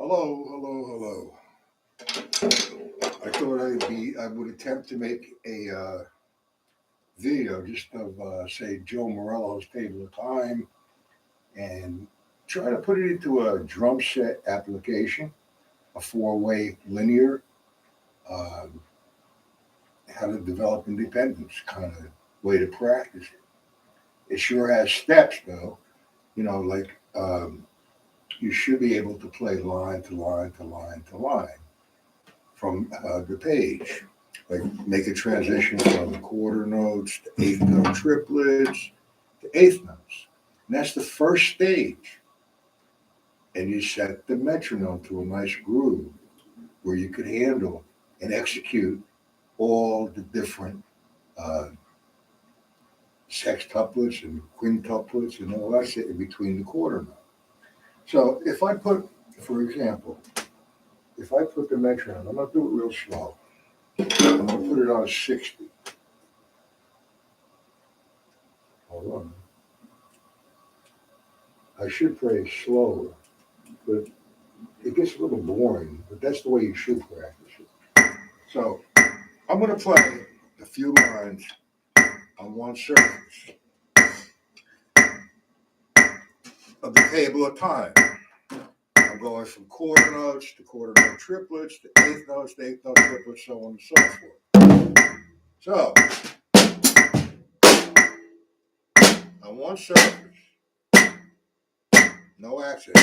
Hello. I thought I would attempt to make a video just of, say, Joe Morello's Table of Time and try to put it into a drum set application, a four-way linear, uh, how to develop independence kind of way to practice it. It sure has steps, though. Like you should be able to play line to line to line to line from the page. Like make a transition from the quarter notes to eighth note triplets to eighth notes. And that's the first stage. And you set the metronome to a nice groove where you could handle and execute all the different uh, sextuplets and quintuplets and all that shit in between the quarter notes. So if I put, for example, if I put the metronome, I'm going to do it real slow. I'm going to put it on 60. Hold on. I should play slower, but it gets a little boring, but that's the way you should practice it. So I'm going to play a few lines on one surface of the table of time. I'm going from quarter notes to quarter note triplets to eighth notes to eighth note triplets, so on and so forth. So, on one surface, no accent.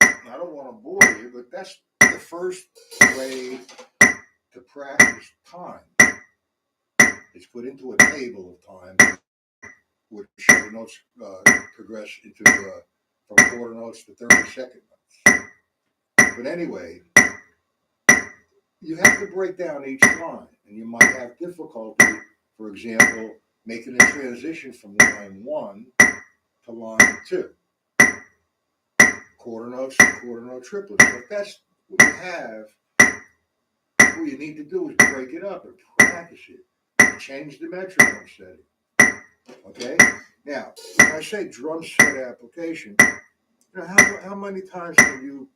I don't want to bore you, but that's the first way to practice time. It's put into a table of time, which the notes progress into from quarter notes to 30-second notes. But anyway, you have to break down each line, and you might have difficulty, for example, making a transition from line 1 to line 2. Quarter notes to quarter note triplets. But if that's what you have, what you need to do is break it up and practice it. Change the metronome setting. Okay? Now, when I say drum set application, how many times can you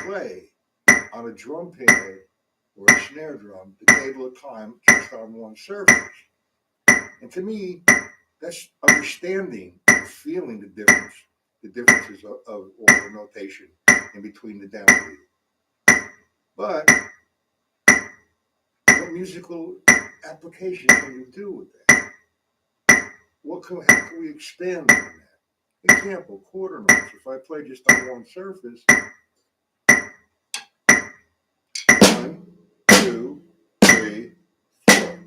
play on a drum pad or a snare drum the table of time just on one surface? And to me, that's understanding and feeling the differences of order notation in between the downbeat. But what musical application can you do with that? How can we expand on that? Example, quarter notes. If I play just on one surface, 1, 2, 3, 4.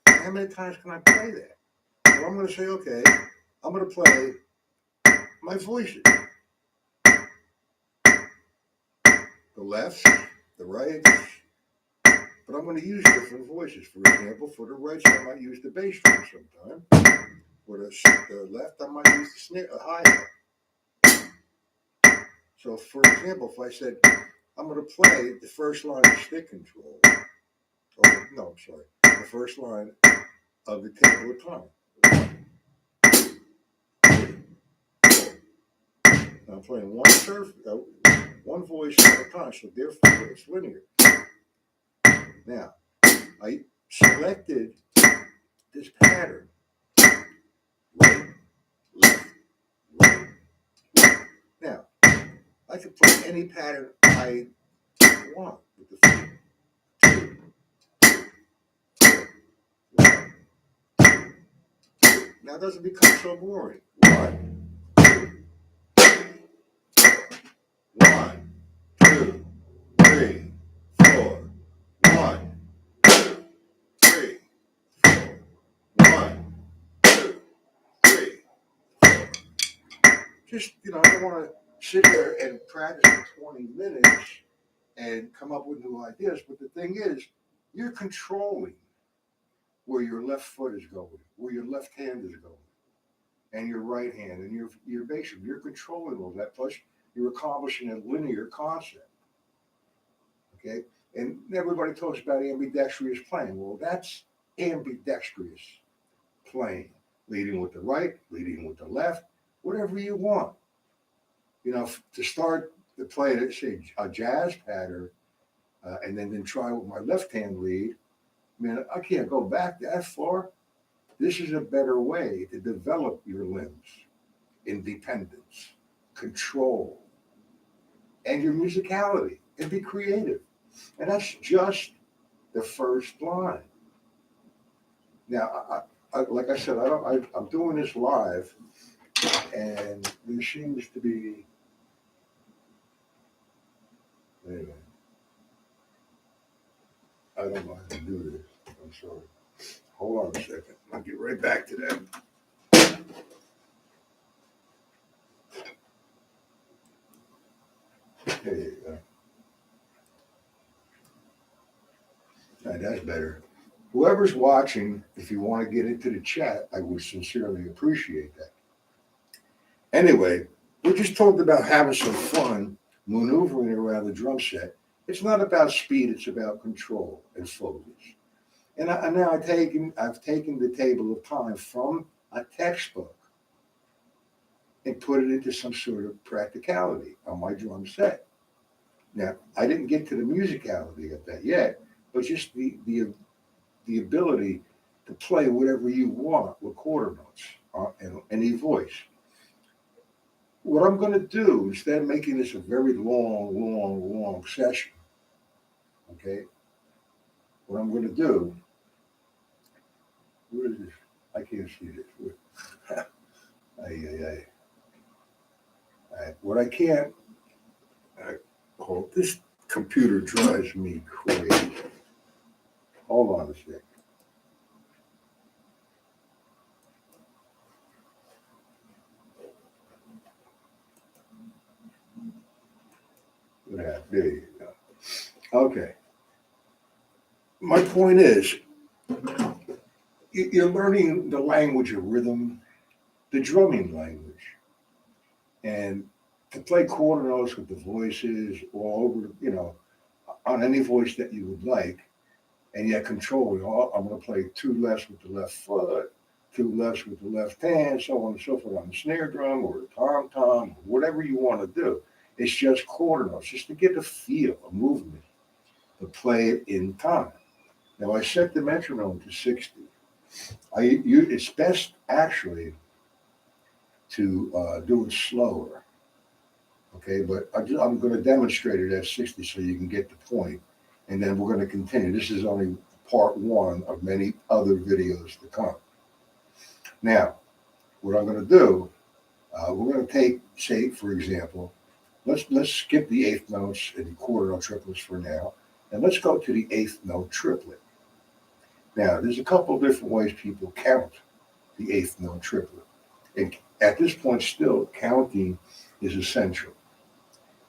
How many times can I play that? Well, I'm going to say, okay, I'm going to play my voices. The lefts, the rights, but I'm going to use different voices. For example, for the rights, I might use the bass drum sometime. For the left, I might use the snare, a hi-hat. So, for example, if I said, I'm going to play the first line of stick control, the first line of the table of time. Now I'm playing one voice at a time, so therefore it's linear. Now, I selected this pattern. Right, left, right, left. Now, I can play any pattern I want with the feet. 2, 4, 1, 2, 2. Now it doesn't become so boring. 1, 1, 2, 3, 4. 1, 2, 3, 4. 1, 2, 3, 4. Just, I don't want to sit there and practice for 20 minutes and come up with new ideas. But the thing is, you're controlling where your left foot is going, where your left hand is going, and your right hand, and you're basically you're controlling all that. Plus, you're accomplishing a linear concept. Okay, and everybody talks about ambidextrous playing. Well, that's ambidextrous playing, leading with the right, leading with the left, whatever you want. You know, to start to play, say, a jazz pattern, and then try with my left hand lead. I mean, I can't go back that far. This is a better way to develop your limbs, independence, control, and your musicality, and be creative. And that's just the first line. Now, like I said, I'm doing this live, and there seems to be. Anyway, I don't know how to do this. I'm sorry. Hold on a second. I'll get right back to that. There you go. All right, that's better. Whoever's watching, if you want to get into the chat, I would sincerely appreciate that. Anyway, we just talked about having some fun maneuvering around the drum set. It's not about speed, it's about control and focus. And now I've taken the table of time from a textbook and put it into some sort of practicality on my drum set. Now, I didn't get to the musicality of that yet, but just the ability to play whatever you want with quarter notes and any voice. What I'm going to do, instead of making this a very long session, okay, what I'm going to do, where is this? I can't see this. What I can't, this computer drives me crazy. Hold on a second. Yeah, there you go. Okay. My point is, you're learning the language of rhythm, the drumming language, and to play quarter notes with the voices all over, on any voice that you would like, and yet controlling. I'm going to play two lefts with the left foot, two lefts with the left hand, so on and so forth on the snare drum or the tom tom, whatever you want to do. It's just quarter notes, just to get the feel of movement, to play it in time. Now I set the metronome to 60. It's best actually to do it slower. Okay, but I'm going to demonstrate it at 60 so you can get the point, and then we're going to continue. This is only part one of many other videos to come. Now, what I'm going to do, we're going to take, say, for example, let's skip the eighth notes and the quarter note triplets for now, and let's go to the eighth note triplet. Now, there's a couple of different ways people count the eighth note triplet, and at this point, still counting is essential.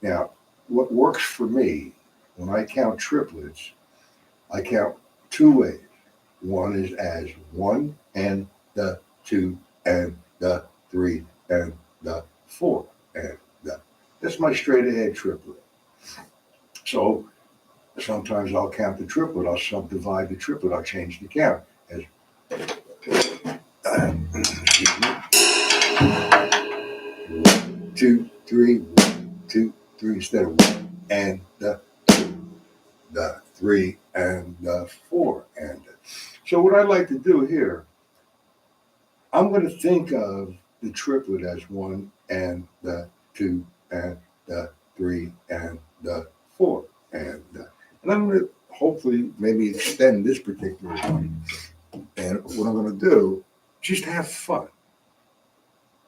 Now, what works for me when I count triplets, I count two ways. One is as 1 and the 2 and the 3 and the 4 and the. That's my straight ahead triplet. So sometimes I'll count the triplet, I'll subdivide the triplet, I'll change the count as 2, 3, 1, 2, 3 instead of 1 and the 2, the 3 and the 4 and the. So what I like to do here, I'm going to think of the triplet as 1 and the 2 and the 3 and the 4 and the. And I'm going to hopefully maybe extend this particular one. And what I'm going to do, just have fun.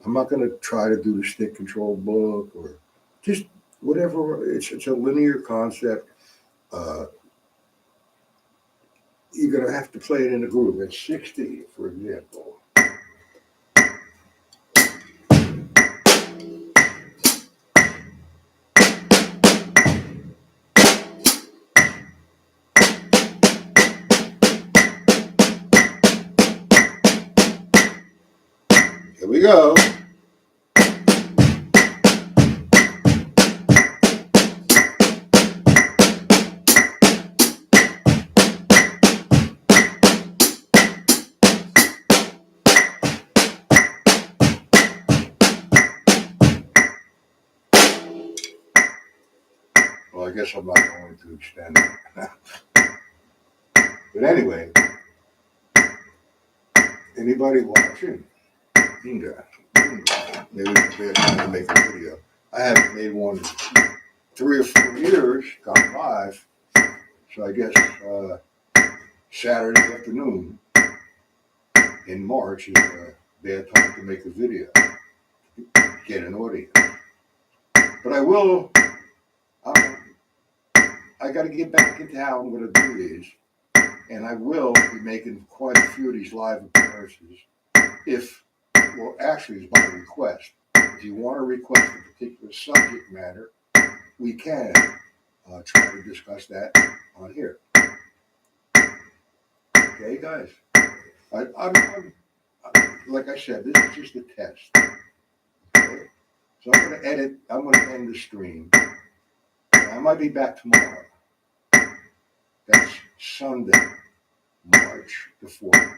I'm not going to try to do the stick control book or just whatever. It's a linear concept. You're going to have to play it in a groove. At 60, for example. we go. Well, I guess I'm not going to extend it. But anyway, anybody watching? Maybe it's a bad time to make a video. I haven't made one in 3 or 4 years, gone live. So I guess Saturday afternoon in March is a bad time to make a video, get an audience. But I will, I got to get back into how I'm going to do these. And I will be making quite a few of these live appearances actually it's by request. If you want to request a particular subject matter, we can try to discuss that on here. Okay, guys. I'm like I said, this is just a test. Okay? So I'm going to edit. I'm going to end the stream. And I might be back tomorrow. That's Sunday, March the 4th.